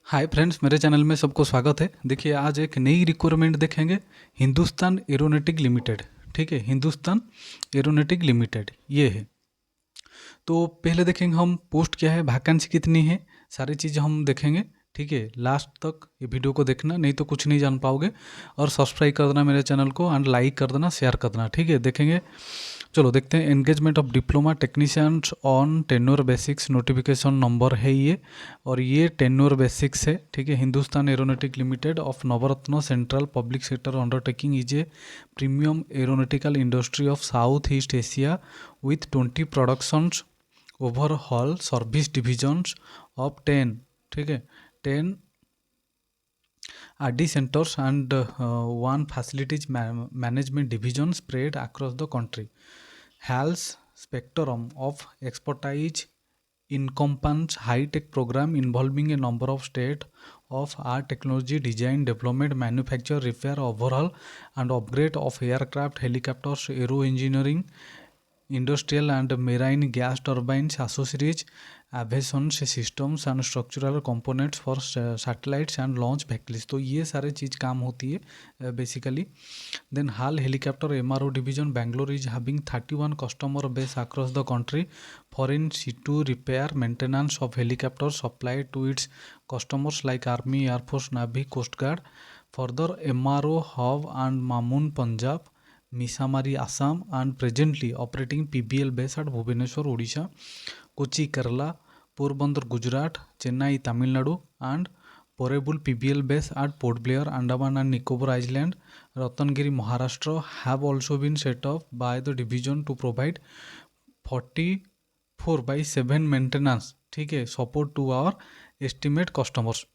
Hi friends, मेरे channel में सबको स्वागत है। देखिए, आज एक नई रिक्वायरमेंट देखेंगे, हिंदुस्तान एरोनॉटिक लिमिटेड। ठीक है, हिंदुस्तान एरोनॉटिक लिमिटेड ये है। तो पहले देखेंगे हम पोस्ट क्या है, वैकेंसी कितनी है, सारी चीज़ हम देखेंगे। ठीक है, लास्ट तक ये वीडियो को देखना, नहीं तो कुछ नहीं जान पाओगे। और सब्सक्राइब कर देना मेरे चैनल को, एंड लाइक कर देना, शेयर कर देना। ठीक है, देखेंगे। चलो देखते हैं। Engagement of diploma technicians on tenure basics notification number है ये, और ये टेन्योर बेसिक्स है। ठीक है, Hindustan aeronautic limited of Navratna central public sector undertaking is a premium aeronautical industry of south east Asia with 20 productions overhaul service divisions of 10, ठीक है, 10 RD centers and one facilities management division spread across the country. HAL's spectrum of expertise encompasses high-tech program involving a number of state-of-art technology, design, development, manufacture, repair, overhaul, and upgrade of aircraft, helicopters, aero engineering, industrial and marine gas turbines, accessories, aviation systems and structural components for satellites and launch vehicles। तो ये सारे चीज़ काम होती है basically. Then hall helicopter MRO division Bangalore is having 31 customer base across the country for in situ repair maintenance of helicopters supplied to its customers like Army, Air Force, Navy, Coast Guard। Further, MRO hub and Mamun, Punjab, Misamari, Assam, and presently operating PBL base at Bhubaneswar, Odisha, Kochi, Kerala, Porbandar, Gujarat, Chennai, Tamil Nadu, and Porable PBL base at Port Blair, Andaman and Nicobar Island, Ratnagiri, Maharashtra have also been set up by the division to provide 44/7 maintenance, ठीक है, support to our esteemed customers.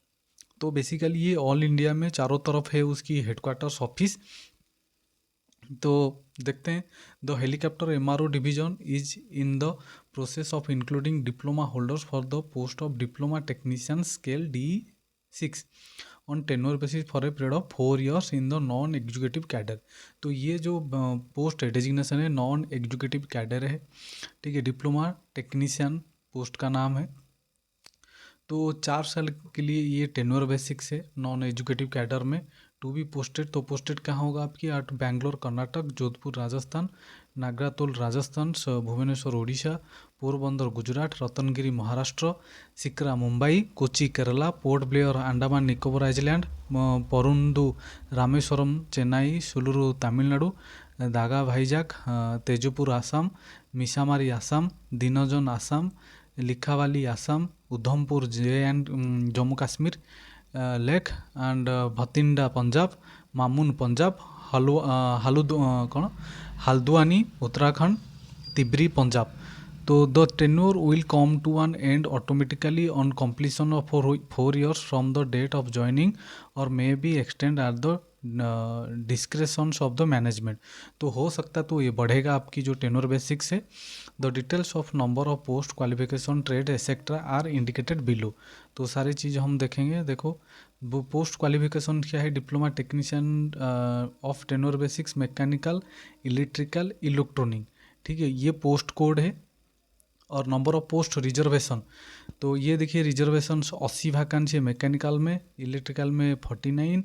तो basically ये all India में चारों तरफ है उसकी headquarters office. तो देखते हैं। The helicopter MRO division is in the process of including diploma holders for the post of diploma technician scale D6 on tenure basis for a period of 4 years in the non executive cadre. तो ये जो post है, designation है, non executive cadre है। ठीक है, diploma technician post का नाम है। तो 4 साल के लिए ये टेन्योर बेसिक्स है नॉन एजुकेटिव कैडर में। टू बी पोस्टेड, तो पोस्टेड कहाँ होगा आपकी? एट बैंगलोर कर्नाटक, जोधपुर राजस्थान, नागरातोल राजस्थान, भुवनेश्वर ओडिशा, पोरबंदर गुजरात, रतनगिरी महाराष्ट्र, सिकरा मुंबई, कोची केरला, पोर्ट ब्लेयर अंडमान निकोबर आइलैंड, परुंदु रामेश्वरम चेन्नई, सुलुरु तमिलनाडु, दागा भाईजाग तेजपुर आसाम, मिसामारी आसाम, दिनजन आसाम, लिखावाली आसाम, उधमपुर जम्मू काश्मीर, लेख एंड भतिंडा पंजाब, मामून पंजाब, हल्द्वानी उत्तराखंड, तिब्री पंजाब। तो the tenure will come to an end automatically on completion of 4 years from the date of joining और may be extend at the discretions of the management. तो हो सकता तो ये बढ़ेगा आपकी जो टेन्योर बेसिक्स है। The details of number of post, qualification, trade etcetera are indicated below. तो सारी चीज़ हम देखेंगे। देखो, वो पोस्ट क्वालिफिकेशन क्या है? Diploma technician of tenure basics mechanical, electrical, electronic. ठीक है, ये पोस्ट कोड है। और नंबर ऑफ पोस्ट रिजर्वेशन, तो ये देखिए रिजर्वेशन 80 वैकेंसी है मैकेनिकल में, इलेक्ट्रिकल में 49,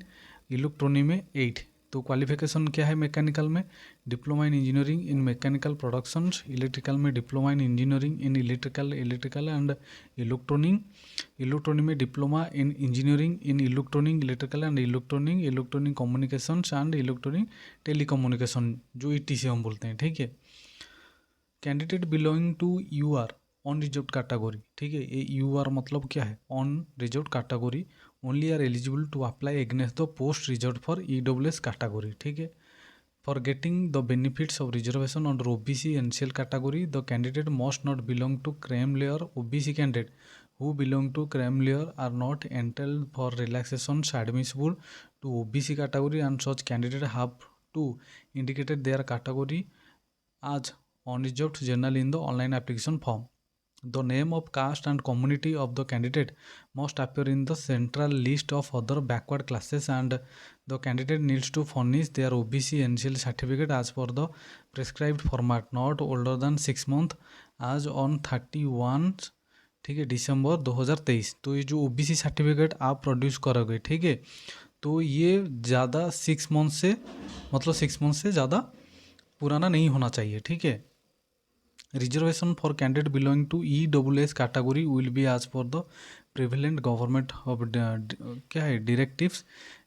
इलेक्ट्रॉनिक में 8। तो क्वालिफिकेशन क्या है मैकेनिकल में? Diploma in engineering in mechanical productions, electrical में diploma in engineering in electrical and electronic, electronic में diploma in engineering in electronic, electrical and electronic communications and electronic telecommunication, जो ETC हम बोलते हैं। ठीक है, candidate belonging to UR unreserved category. ठीक है, ये UR मतलब क्या है? Unreserved category only are eligible to apply against the post reserve for EWS category. ठीक है, for getting the benefits of reservation under OBC NCL category the candidate must not belong to creamy layer. OBC candidate who belong to cream layer are not entitled for relaxations admissible to OBC category, and such candidate have to indicate their category as unreserved general in the online application form. The name of caste and community of the candidate must appear in the central list of other backward classes, and the candidate needs to furnish their OBC NCL certificate as per the prescribed format, not older than 6 months as on 31। ठीक है, दिसंबर 2023। तो ये जो OBC certificate आप produce करोगे, ठीक है, तो ये ज़्यादा 6 मंथ से, मतलब 6 मंथ से ज़्यादा पुराना नहीं होना चाहिए, ठीक है। Reservation for candidate belonging to ESS category will be as per the prevalent government of क्या है directives.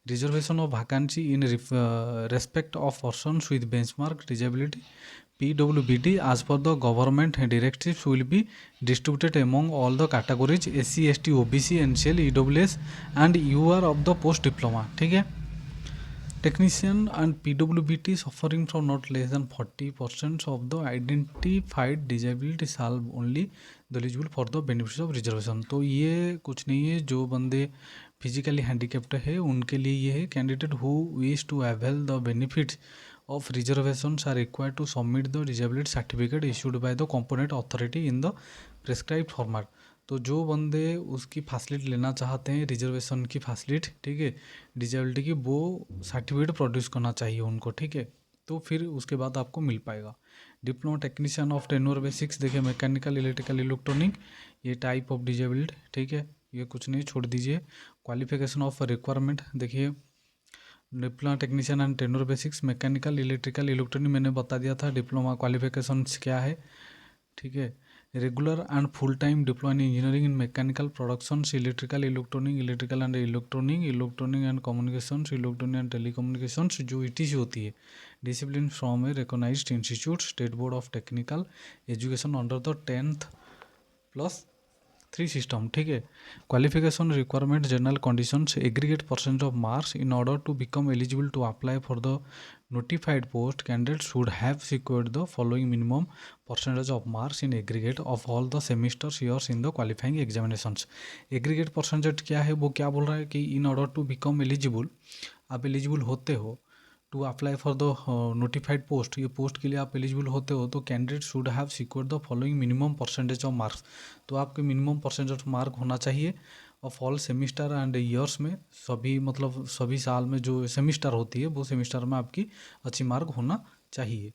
Reservation of vacancy in respect of persons with benchmark disability PWBD as per the government directives will be distributed among all the categories SC ST OBC NCL EWS and UR of the post diploma, ठीक है। Technician and PWBT suffering from not less than 40% of the identified disability shall only the eligible for the benefits of reservation। तो ये कुछ नहीं है, जो बंदे physically handicapped है उनके लिए ये है। Candidate who wish to avail the benefits of reservations are required to submit the disability certificate issued by the component authority in the prescribed format। तो जो बंदे उसकी फैसिलिटी लेना चाहते हैं, रिजर्वेशन की फैसिलिटी, ठीक है, डिजेबिलिटी की, वो सर्टिफिकेट प्रोड्यूस करना चाहिए उनको, ठीक है। तो फिर उसके बाद आपको मिल पाएगा। Diploma technician of tenure basics, देखिए मैकेनिकल इलेक्ट्रिकल इलेक्ट्रॉनिक, ये टाइप ऑफ डिजेबिलिटी, ठीक है, ये कुछ नहीं, छोड़ दीजिए। क्वालिफिकेशन ऑफ रिक्वायरमेंट देखिए, diploma technician and tenure basics mechanical electrical electronic मैंने बता दिया था डिप्लोमा क्वालिफिकेशंस क्या है, ठीक है। Regular and full time diploma in engineering in mechanical productions electrical electronic electrical and electronic electronic and communications electronic and telecommunications, जो ETC होती है, discipline from a recognised institute state board of technical education under the 10th+3 system, ठीक है। Qualification requirement general conditions aggregate percent of marks in order to become eligible to apply for the notified post candidate should have secured the following minimum percentage of marks in aggregate of all the semesters years in the qualifying examinations। aggregate percentage क्या है, वो क्या बोल रहा है कि in order to become eligible, आप eligible होते हो to apply for the notified post, ये पोस्ट के लिए आप एलिजिबल होते हो, तो candidate should have secured the following minimum percentage of marks. तो आपके मिनिमम परसेंटेज ऑफ मार्क होना चाहिए of all semester and years में, सभी मतलब सभी साल में जो सेमिस्टर होती है वो सेमिस्टर में आपकी अच्छी मार्क होना चाहिए।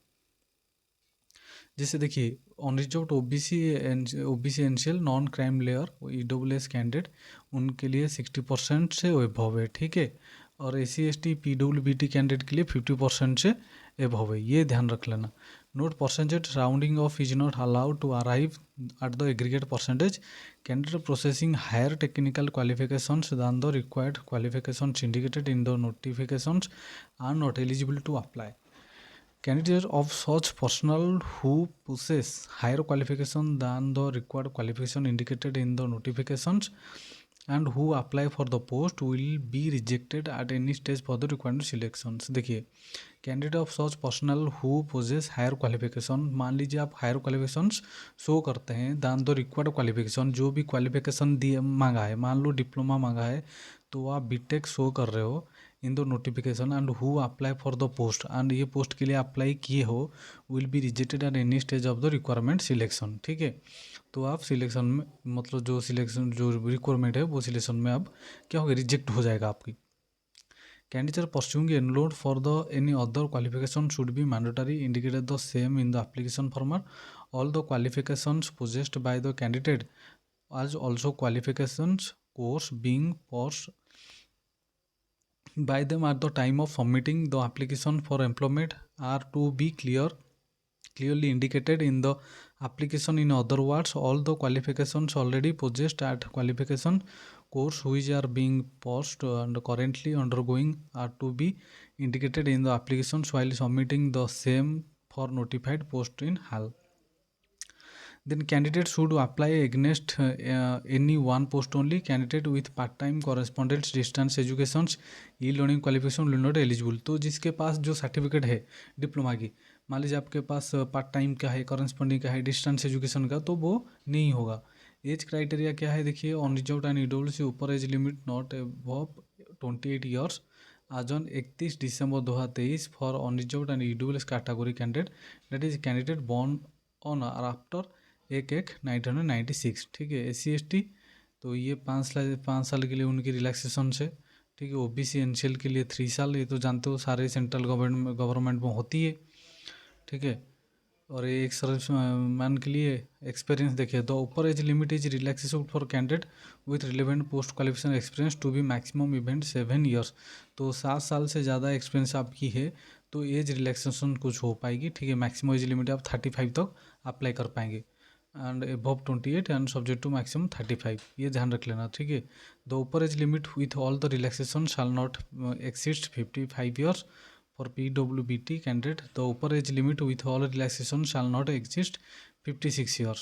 जैसे देखिए unreserved OBC NCL non crime layer EWS candidate, उनके लिए 60% से एबव है, ठीक है। और SC ST PWBT कैंडिडेट के लिए 50% से एबव है, ये ध्यान रख लेना। Note percentage rounding off is not allowed to arrive at the aggregate percentage. Candidate possessing higher technical qualifications than the required qualifications indicated in the notifications are not eligible to apply. Candidates of such personnel who possess higher qualification than the required qualification indicated in the notifications and who apply for the post will be rejected at any stage for the required selections। देखिए candidate of such personnel who possess higher qualification, मान लीजिए आप higher qualifications show करते हैं then the required qualification, जो भी qualification दिए मांगा है, मान लो डिप्लोमा मांगा है तो आप बीटेक शो कर रहे हो in the notification and who apply for the post, and ये पोस्ट के लिए अप्लाई किए हो, will be rejected eight any stage of the requirement selection, ठीक है। तो आप सिलेक्शन में मतलब जो सिलेक्शन जो रिक्वायरमेंट है वो सिलेक्शन में अब क्या होगा, रिजेक्ट हो जाएगा आपकी। Candidates pursuing enrolled for the any other qualification should be mandatory indicated the same in the application format। All the qualifications possessed by the candidate as also qualifications course being pursued by them at the time of submitting the application for employment are to be clearly indicated in the application। In other words, all the qualifications already possessed at qualification course which are being pursued and currently undergoing are to be indicated in the applications while submitting the same for notified post in HAL। Then candidate should apply against any one post only। Candidate with part-time correspondence distance educations e-learning qualification will not eligible। तो जिसके पास जो certificate है diploma की, मान लीजिए आपके पास part time का है, कॉरेस्पॉन्डिंग का है, डिस्टेंस एजुकेशन का, तो वो नहीं होगा। एज क्राइटेरिया क्या है, देखिए अनरिजर्व्ड एंड EWS से ऊपर age limit not above 28 years as on 31 December 2023 for unreserved and EWS category candidate, that is candidate born on or after 1/1/1996, ठीक है। SC ST तो ये 5 साल के लिए उनकी रिलैक्सेशन है, ठीक है। OBC NCL के लिए 3 साल, ये तो जानते हो सारे सेंट्रल गवर्नमेंट में होती है, ठीक है। और ये एक सर्विस मैन के लिए एक्सपीरियंस देखिए, the upper age limit is relaxation for candidate with relevant post qualification experience to be maximum event 7 years. तो 7 साल से ज़्यादा एक्सपीरियंस आपकी है तो एज रिलैक्सेशन कुछ हो पाएगी, ठीक है। मैक्सिमम एज लिमिट आप 35 तक अप्लाई कर पाएंगे and above 28 and subject to maximum 35, ये ध्यान रख लेना, ठीक है। The upper age limit with all the relaxation shall not exceed 55 years for PWBT candidate. The upper age limit with all relaxation shall not exist 56 years.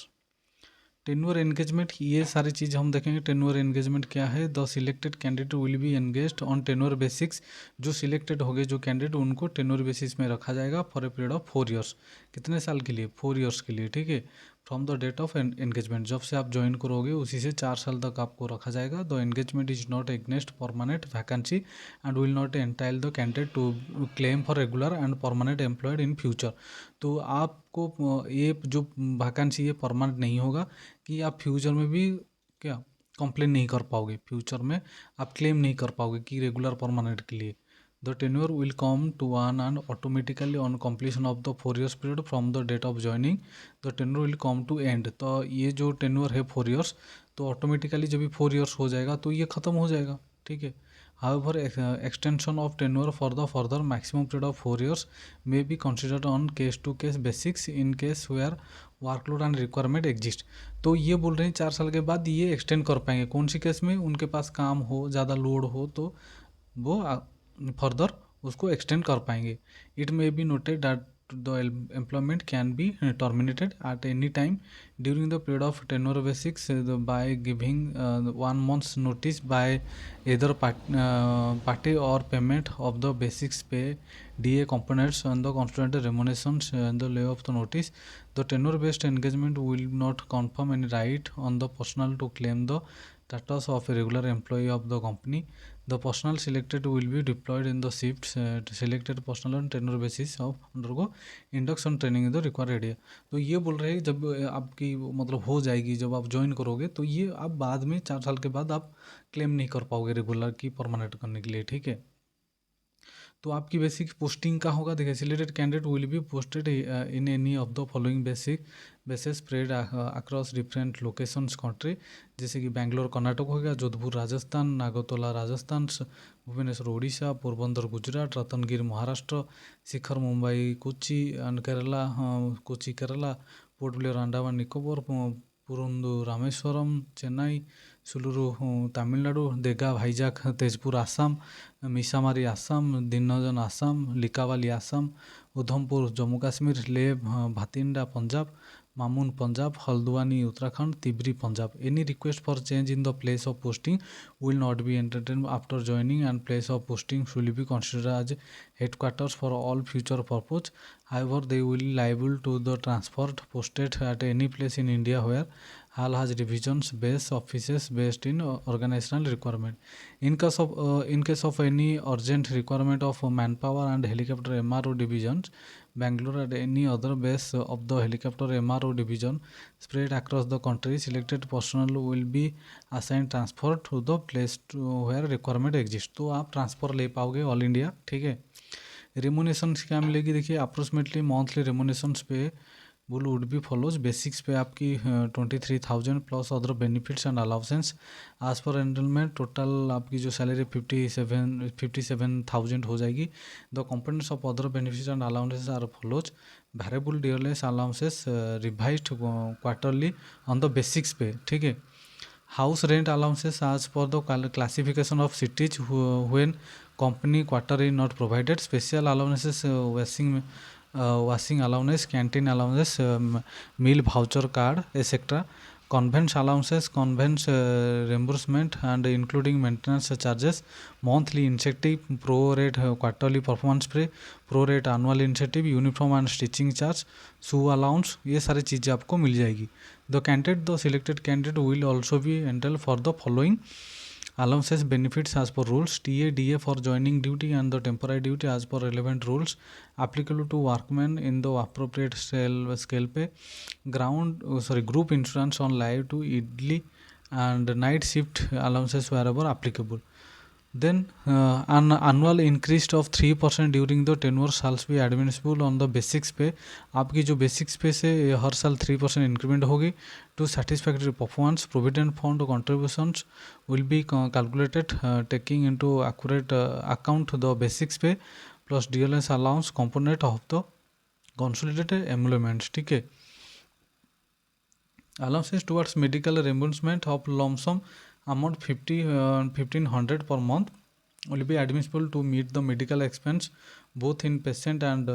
Tenure engagement, ये सारी चीज़ हम देखेंगे। टेन्योर एंगेजमेंट क्या है? The selected candidate will B engaged on tenure basics. जो selected हो गए जो कैंडिडेट उनको टेन्योर बेसिस में रखा जाएगा for a period of 4 years. कितने साल के लिए? 4 ईयर्स के लिए, ठीक है। From the date of engagement, जब से आप ज्वाइन करोगे उसी से 4 साल तक आपको रखा जाएगा। The engagement is not against permanent vacancy and will not entitle the candidate to claim for regular and permanent employed in future. तो आपको ये जो वैकेंसी है परमानेंट नहीं होगा कि आप फ्यूचर में भी क्या कंप्लेन नहीं कर पाओगे, फ्यूचर में आप क्लेम नहीं कर पाओगे कि रेगुलर परमानेंट के लिए। The tenure will come to an end automatically on completion of the 4 years period from the date of joining the tenure will come to end. तो ये जो टेन्योर है 4 ईयर्स, तो ऑटोमेटिकली जब भी 4 ईयर्स हो जाएगा तो ये ख़त्म हो जाएगा, ठीक है। However, extension of tenure for the further maximum period of 4 years may be considered on case-to-case basis in case where workload and requirement exist. तो ये बोल रहे हैं 4 साल के बाद ये एक्सटेंड कर पाएंगे। कौन सी केस में? उनके पास काम हो, ज़्यादा लोड हो तो वो फर्दर उसको एक्सटेंड कर पाएंगे। It may be noted that the employment can be terminated at any time during the period of tenure basics by giving 1 month's notice by either party or payment of the basics pay, DA components and the constituent remunerations and the lay of the notice. The tenure based engagement will not confirm any right on the personnel to claim the status of a regular employee of the company. The personnel selected will be deployed in the shifts selected personnel on tenure basis of undergo induction training in the required area। तो ये बोल रहे हैं जब आपकी मतलब हो जाएगी, जब आप ज्वाइन करोगे तो ये आप बाद में 4 साल के बाद आप क्लेम नहीं कर पाओगे रेगुलर की परमानेंट करने के लिए, ठीक है। तो आपकी बेसिक पोस्टिंग का होगा, देखिए selected candidate will be posted in any of the following bases spread across different locations country, जैसे कि बेंगलोर कर्नाटक हो गया, जोधपुर राजस्थान, नागरतला राजस्थान, भुवनेश्वर उड़ीसा, पोरबंदर गुजरात, रतनगिर महाराष्ट्र, शिखर Mumbai, Kochi and Kerala, Kochi Kerala, Port Blair Andaman Nicobar, Parundu Rameswaram Chennai, Sulur Tamil Nadu, Dega Vizag Tezpur Assam, Misamari Assam, Dinjan Assam, Likhabali Assam, Udhampur Jammu Kashmir, Leh Bathinda Punjab, Mamun Punjab, Haldwani Uttarakhand, Tibri Punjab. Any request for change in the place of posting will not be entertained after joining and place of posting should be considered as headquarters for all future purpose. However, they will liable to the transferred posted at any place in India where HAL has divisions base offices based in organizational requirement. In case of any urgent requirement of manpower and helicopter MRO divisions, Bangalore and any other base of the helicopter MRO division spread across the country, selected personnel will be assigned transfer to the place where requirement exist. तो आप transfer ले पाओगे all India, ठीक है। Remuneration क्या मिलेगी? देखिए approximately monthly रेमुनेशंस पे वुड बी फॉलोज। बेसिक्स पे आपकी 23,000 प्लस अदर बेनिफिट्स एंड अलाउंसेंस। आज पर एनरोलमेंट टोटल आपकी जो सैलरी 57,000 हो जाएगी। The components of other benefits and allowances are follows. Variable dearness allowances revised quarterly on the basics pay, ठीक है। House rent allowances as per the classification of cities when company quarter is not provided. Special allowances washing allowance, canteen allowance, meal voucher card etc. Conveyance allowances, conveyance reimbursement and including maintenance charges, monthly incentive, pro rate quarterly performance pay, pro rate annual incentive, uniform and stitching charge, shoe allowance, ये सारी चीज़ें आपको मिल जाएगी। The selected candidate will also be entitled for the following allowances benefits as per rules. TA DA for joining duty and the temporary duty as per relevant rules applicable to workmen in the appropriate scale pay. Group insurance on live to idli and night shift allowances wherever applicable. Then an annual increase of 3% during the tenure shall be admissible on the basic pay. आपकी जो basics पे से हर साल 3% increment होगी. To satisfactory performance, provident fund contributions will be calculated taking into accurate account the basics pay plus DLS allowance component of the consolidated emoluments. ठीक है. Allowances towards medical reimbursement of lump sum amount 1500 per month will be admissible to meet the medical expense both in patient and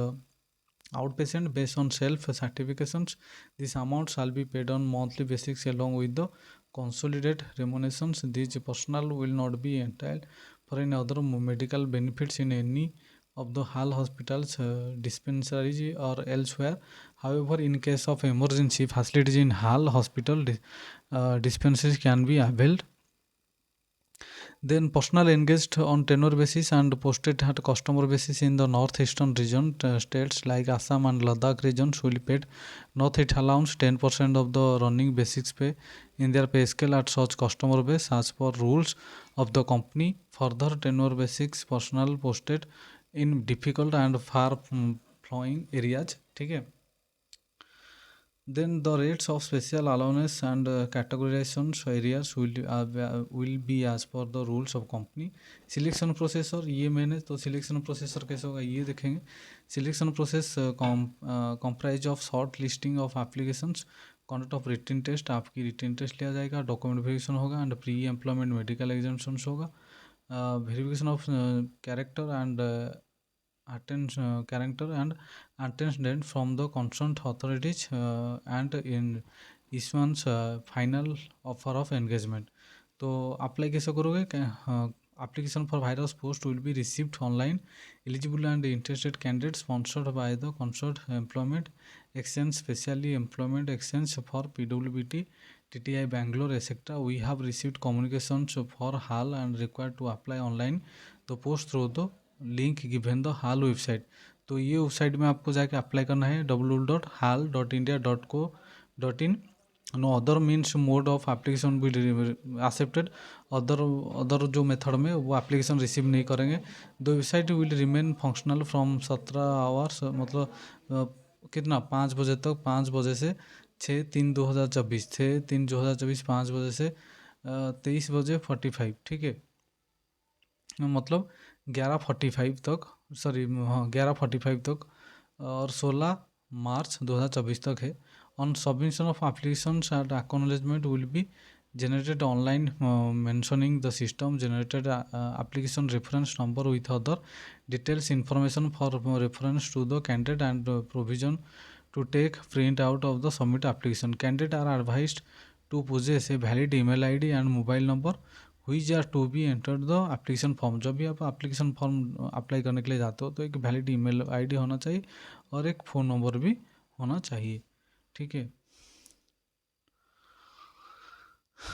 outpatient based on self certifications. This amount shall be paid on monthly basis along with the consolidated remunerations. This personnel will not be entitled for any other medical benefits in any of the HAL hospitals, dispensaries or elsewhere. However, in case of emergency, facilities in HAL hospital dispensaries can be availed. Then personnel engaged on tenure basis and posted at customer basis in the northeastern region, states like Assam and Ladakh regions will paid north-east allowance 10% of the running basics pay in their pay scale at such customer base as per rules of the company. Further, tenure basics personnel posted in difficult and far flowing areas. ठीक है. Then the rates of special allowance and categorizations areas will be as per the rules of company. Selection process और ये मैंने तो selection processor कैसे होगा ये देखेंगे. Selection process comprise of short listing of applications, conduct of written test, आपकी written test लिया जाएगा, document verification होगा and pre employment medical examinations होगा, verification of character and character and attendance from the concerned authorities and in issuance final offer of engagement. तो apply कैसे करोगे. application for virus post will be received online. Eligible and interested candidates sponsored by the concerned employment exchange, specially employment exchange for PWBT, TTI Bangalore, etc. We have received communications for HAL and required to apply online the post through the link given the hall website. तो ये website में आपको जाके apply करना है www.hal.india.co.in. No other means mode of application भी accepted. Other जो method में वो एप्लीकेशन रिसीव नहीं करेंगे. The website will remain functional from 17 hours मतलब कितना 5 बजे तक, 5 बजे से 6/3/2024, 6/3/2024 5 बजे से 23 बजे 45. ठीक है. मतलब 11:45 तक, सॉरी हाँ 11:45 तक और 16 मार्च 2024 तक है. On submission of application and acknowledgement will be generated online mentioning the system generated application reference number with other details information for reference to the candidate and provision to take print out of the submit application. Candidate are advised to possess a valid email id and mobile number which are to be entered the application form. जब भी आप application form apply करने के लिए जाते हो तो एक वैलिड ईमेल आईडी होना चाहिए और एक फ़ोन नंबर भी होना चाहिए. ठीक है.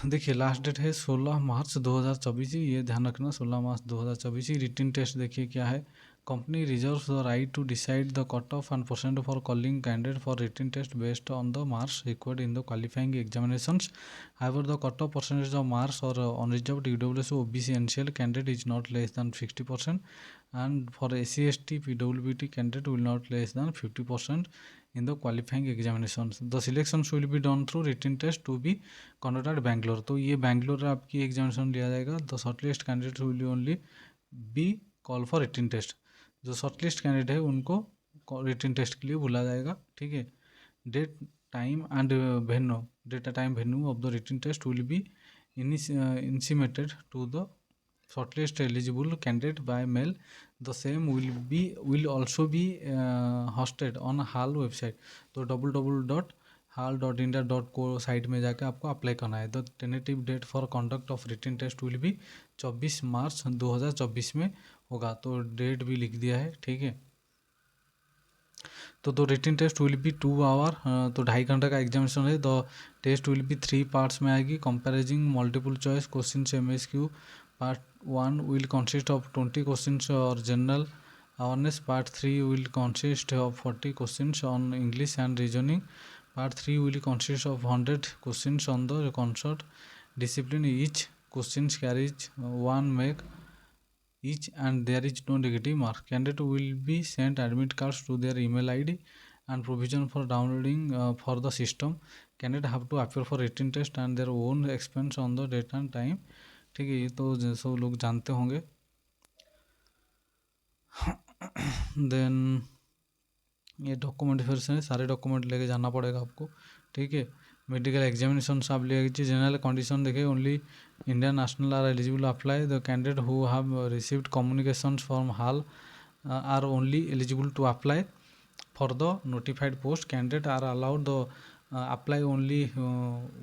देखिए लास्ट डेट है 16 मार्च 2024. ये ध्यान रखना 16 मार्च 2024. रिटन टेस्ट देखिए क्या है. Company reserves the right to decide the cut off and percent for calling candidate for written test based on the marks required in the qualifying examinations. However the cut off percentage of marks और unreserved EWS OBC NCL candidate is not less than 60% and for SC ST PWBT candidate will not less than 50% in the qualifying examinations. The selections will be done through written test to be conducted Bangalore. तो ये बैंगलोर आपकी examination लिया जाएगा. The shortlist candidate will only be call for written test. जो shortlist candidate है उनको written test के लिए बुला जाएगा. ठीक है. Date time and venue, date time venue of the written test will be intimated to the shortlist eligible candidate by mail. The same will also be hosted on HAL website. तो www.hal.india.co site में जाके आपको apply करना है. The tentative date for conduct of written test will be 24 March 2024 में होगा. तो date भी लिख दिया है. ठीक है. तो written test will be 2 hour, तो 2.5 घंटे का एग्जामिनेशन है. The test will be 3 parts में आएगी. Comprising multiple choice question MSQ. Part 1 will consist of 20 questions or general awareness. Part 3 will consist of 40 questions on English and reasoning. Part 3 will consist of 100 questions on the concert discipline. Each question carries one mark each and there is no negative mark. Candidate will be sent admit cards to their email ID and provision for downloading for the system. Candidate have to appear for written test and their own expense on the date and time. ठीक है, ये तो सब लोग जानते होंगे. Then ये document फिर से सारे डॉक्यूमेंट लेके जाना पड़ेगा आपको. ठीक है, मेडिकल एग्जामिनेशन आप ले लीजिए. जनरल कंडीशन देखिए, only Indian national are eligible apply. The candidate who have received communication from HAL are only eligible to apply for the notified post. Candidate are allowed the apply only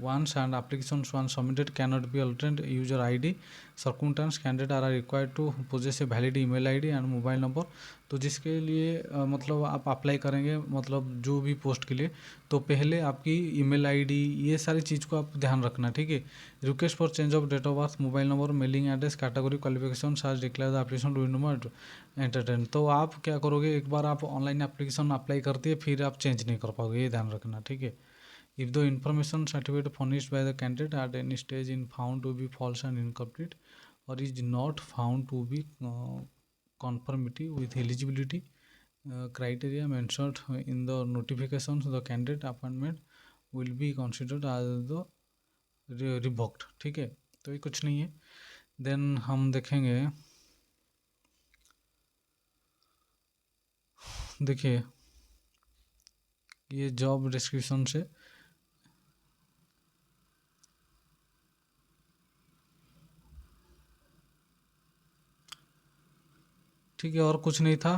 once and applications once submitted cannot be altered user id. Circumstance, candidate are required to possess a valid email id and mobile number. तो जिसके लिए मतलब आप apply करेंगे, मतलब जो भी post के लिए, तो पहले आपकी ईमेल आईडी ये सारी चीज़ को आप ध्यान रखना. ठीक है. Request for change of date of birth, mobile number, mailing address, category, qualification as declare the application to number entertain. तो आप क्या करोगे, एक बार आप ऑनलाइन एप्लीकेशन अप्लाई करती है फिर आप चेंज नहीं कर पाओगे, ये ध्यान रखना. ठीक है. If the information certificate furnished by the candidate at any stage in found to be false and incomplete और is not found to be conformity with eligibility criteria mentioned in the notifications, the candidate appointment will be considered as the revoked. ठीक है, तो ये कुछ नहीं है. Then हम देखेंगे, देखिए ये जॉब डिस्क्रिप्शन से ठीक है, और कुछ नहीं था.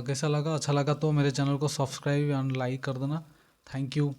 कैसा लगा, अच्छा लगा तो मेरे चैनल को सब्सक्राइब एंड लाइक कर देना. Thank you.